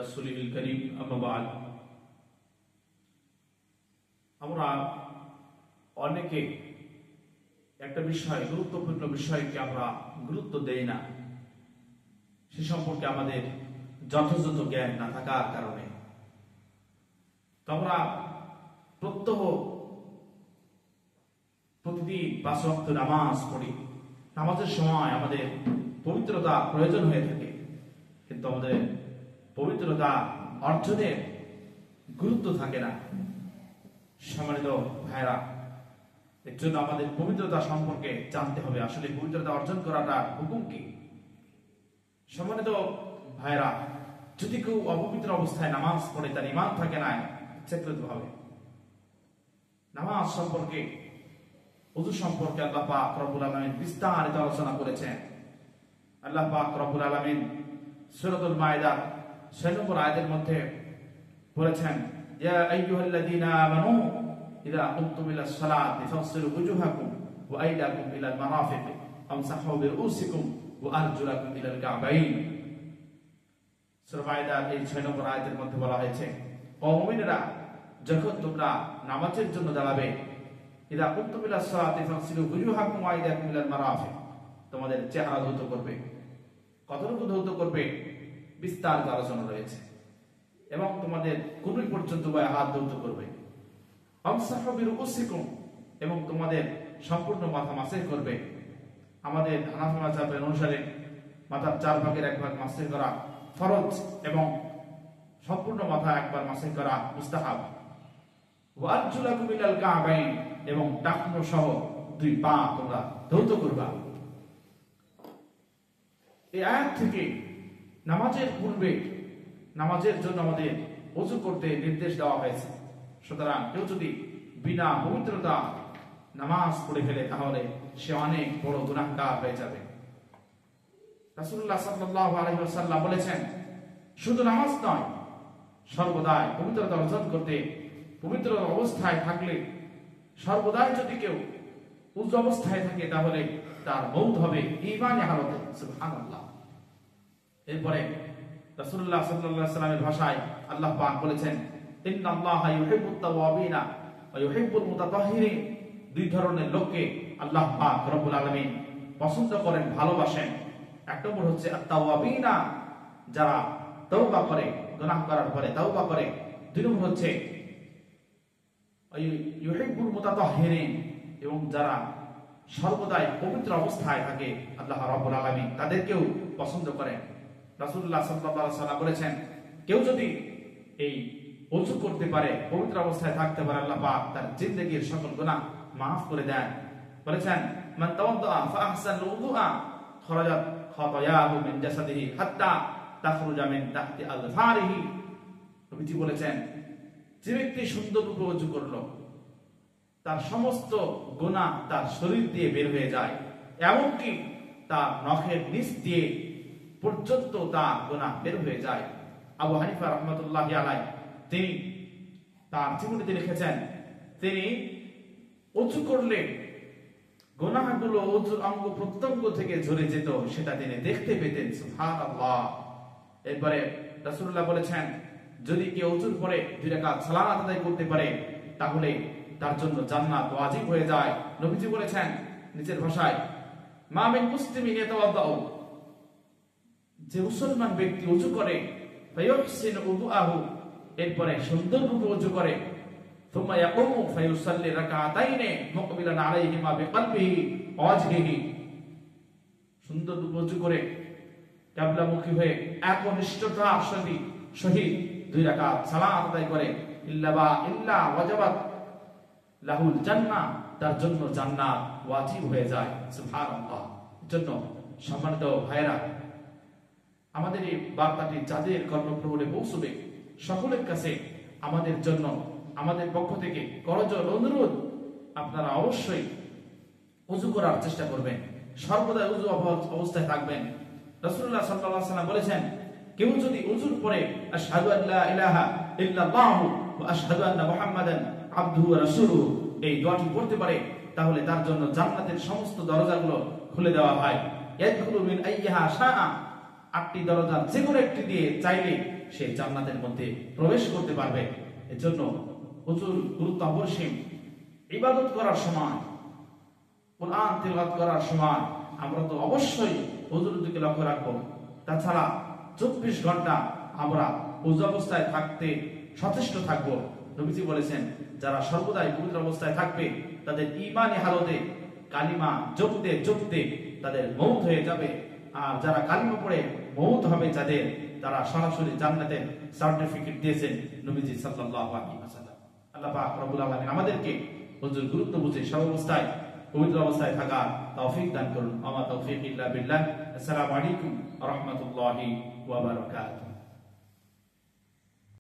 রাসূলিল কারীম আম্মা বা'দ। আমরা অনেকে একটা বিষয়, গুরুত্বপূর্ণ বিষয়কে আমরা গুরুত্ব দেই না, সে সম্পর্কে আমাদের যথাযথ জ্ঞান না থাকার কারণে। আমরা প্রতিদিন 5 ওয়াক্ত নামাজ পড়ি, নামাজের সময় আমাদের পবিত্রতা প্রয়োজন হয়ে থাকে, কিন্তু আমাদের পবিত্রতা অর্জনের গুরুত্ব থাকে না। সম্মানিত ভাইরা, এর জন্য আমাদের পবিত্রতা সম্পর্কে জানতে হবে, আসলে পবিত্রতা অর্জন করাটা হুকুম কি। সম্মানিত ভাইরা, যদি কেউ অপবিত্র অবস্থায় নামাজ পড়ে, তার ঈমান থাকে না ইচ্ছাকৃতভাবে। নামাজ সম্পর্কে, ওযু সম্পর্কে আল্লাহ পাক রব্বুল আলামিন বিস্তারিত আলোচনা করেছেন। আল্লাহ পাক রব্বুল আলামিন সূরাতুল মায়েদা 6 নম্বর আয়াতের মধ্যে বলেছেন, ইয়া আইয়ুহাল্লাযীনা আমানু ইযা কুমতুম ইলাস সালাতি ফাগসিলু ওয়ুজুহাকুম ওয়া আইদাকুম ইলাল মারাফিক আমসাহু বিরুসিকুম ওয়া আরজুলাকুম ইলাল কা'বাইন। সূরা মায়েদার এই 6 নম্বর আয়াতের মধ্যে বলা হয়েছে, ও মুমিনেরা, যখন তোমরা নামাজের জন্য দাঁড়াবে, ইযা কুমতুম ইলাস সালাতি ফাগসিলু ওয়ুজুহাকুম ওয়া আইদাকুম ইলাল মারাফিক, তোমাদের চেহারা ধৌত করবে। কতটুকু ধৌত করবে বিস্তারিত আলোচনা রয়েছে। এবং তোমাদের কনুই পর্যন্ত হাত ধৌত করবে। আমসাহু বিরুসিকুম, এবং তোমাদের সম্পূর্ণ মাথা মাসেহ করবে। আমাদের হানাফি মাযহাবের অনুসারে মাথার 4 ভাগের 1 ভাগ মাসেহ করা ফরজ, এবং সম্পূর্ণ মাথা একবার মাসেহ করা মুস্তাহাব। ওয়া আরজুলাকুম ইলাল কা'বাইন, এবং টাকনো সহ 2 পা তোমরা ধৌত করবা। এই আয়াত থেকে নামাজের পূর্বে নামাজের জন্য আমাদের ওযু করতে নির্দেশ দেওয়া হয়েছে। সুতরাং কেউ যদি বিনা পবিত্রতা নামাজ পড়ে ফেলে, তাহলে সে অনেক বড় গুনাহগার হয়ে যাবে। রাসূলুল্লাহ সাল্লাল্লাহু আলাইহি ওয়াসাল্লাম বলেছেন, শুধু নামাজ নয়, সর্বদাই পবিত্রতা অর্জন করতে, পবিত্র অবস্থায় থাকলে, সর্বদাই যদি কেউ ওযু অবস্থায় থাকে, তাহলে তার মওত হবে ঈমানি হালতে। সুবহানাল্লাহ। এরপরে রাসূলুল্লাহ সাল্লাল্লাহু আলাইহি ওয়াসাল্লামের ভাষায় আল্লাহ পাক বলেছেন, ইন্নাল্লাহা ইউহিব্বুত তাওয়াবিনা ওয়া ইউহিব্বুল মুতাতাহহিরিন। 2 ধরনের লোককে আল্লাহ পাক রব্বুল আলামিন পছন্দ করেন, ভালোবাসেন। এক নম্বর হচ্ছে আত-তাওয়াবিনা, যারা তওবা করে, গুনাহ করার পরে তওবা করে। 2 নম্বর হচ্ছে ইউহিব্বুল মুতাতাহহিরিন, এবং যারা সর্বদাই পবিত্র অবস্থায় থাকে, আল্লাহ রাব্বুল আলামিন তাদেরকেও পছন্দ করেন। রাসূলুল্লাহ সাল্লাল্লাহু আলাইহি ওয়াসাল্লাম বলেছেন, কেউ যদি এই ওযু করতে পারে, পবিত্র অবস্থায় থাকতে পারে, আল্লাহ পাক তার জিন্দেগীর সকল গুনাহ maaf করে দেন। বলেছেন, মান তাওয়াদ্দা ফাআহসানাল উযুআ খরাজাত খাতায়াহু মিন জাসাদিহি হাত্তা তাখরুজা মিন তাহতি আযফারিহি। নবীজি বলেছেন, যে ব্যক্তি সুন্দররূপে ওযু করলো, তার সমস্ত গুনাহ তার শরীর দিয়ে বের হয়ে যায়, এমনকি তার নখের নিচ দিয়ে পর্যন্ত তার গুনাহ বের হয়ে যায়। আবু হানিফা রাহমাতুল্লাহি আলাইহি তিনি তার জীবনীতে লিখেছেন, তিনি ওযু করলে গুনাহগুলো ওযুর অঙ্গ প্রত্যঙ্গ থেকে ঝরে যেত, সেটা তিনি দেখতে পেতেন। সুবহানাল্লাহ। এরপরে রাসূলুল্লাহ বলেছেন, যদি কেউ ওযুর পরে 2 রাকাত সালাত আদায় করতে পারে, তাহলে তার জন্য জান্নাত ওয়াজিব হয়ে যায়। নবীজি বলেছেন নিচের ভাষায়, মা মিন মুসলিমিন ইয়াতাওয়াদ্দাউ, যে মুসলমান ব্যক্তি ওযু করে, ফায়ুহসিনু উযুআহু, এরপরে সুন্দররূপে ওযু করে, থুম্মা ইয়াকুমু ফায়ুসাল্লি রাকাতাইনি মুকবিলান আলাইহিমা বিকলবিহি ওয়া ওয়াজহিহি, সুন্দররূপে ওযু করে কিবলামুখী হয়ে একনিষ্ঠতার সহিত 2 রাকাত সালাত আদায় করে, ইল্লা ওয়াজাবাত লাহুল জান্নাহ, তার জন্য জান্নাত ওয়াজিব হয়ে যায়। সুবহানাল্লাহ। জন্য সম্মানিত ভাইরা, আমাদের এই বার্তাটি যাদের কর্ণপ্রহরে পৌঁছবে, সকলের কাছে আমাদের জন্য, আমাদের পক্ষ থেকে করজোড় অনুরোধ, আপনারা অবশ্যই ওযু করার চেষ্টা করবেন, সর্বদা ওযু অবস্থায় থাকবেন। রাসূলুল্লাহ সাল্লাল্লাহু আলাইহি ওয়াসাল্লাম বলেছেন, কেউ যদি ওযুর পরে আশহাদু আল্লা ইলাহা ইল্লাল্লাহু ওয়া আশহাদু আন্না মুহাম্মাদান আবদুহু ওয়া রাসূলুহু এই দোয়াটি পড়তে পারে, তাহলে তার জন্য জান্নাতের সমস্ত দরজাগুলো খুলে দেওয়া হয়। ইয়াদখুলু মিন আইয়িহা শাআ, 8টি দরজার যে কোনো একটি দিয়ে চাইলে সেই জান্নাতের মধ্যে প্রবেশ করতে পারবে। এজন্য প্রচুর গুরুত্ব অপরিসীম। ইবাদত করার সময়, কোরআন তিলাওয়াত করার সময় আমরা তো অবশ্যই হুজুরের দিকে লক্ষ্য রাখবো। তাছাড়া 24 ঘন্টা আমরা ওযু অবস্থায় থাকতে সচেষ্ট থাকবো। নবীজি বলেছেন, যারা সর্বদাই পবিত্র অবস্থায় থাকবে তাদের ঈমানি হালতে কালিমা জপতে জপতে তাদের মৌত হয়ে যাবে। আর যারা কালিমা পড়ে মৌত হবে যাদের, তারা সরাসরি জান্নাতের সার্টিফিকেট দিয়েছেন নবীজি সাল্লাল্লাহু আলাইহি ওয়াসাল্লাম। আল্লাহ পাক রব্বুল আলামিন আমাদেরকে হুজুর গুরুত্ব বুঝে সর্বাবস্থায় পবিত্র অবস্থায় থাকার তৌফিক দান করুন। আমা তৌফিক ইল্লা বিল্লাহ। আসসালামু আলাইকুম ওয়া রাহমাতুল্লাহি ওয়া বারাকাতুহু।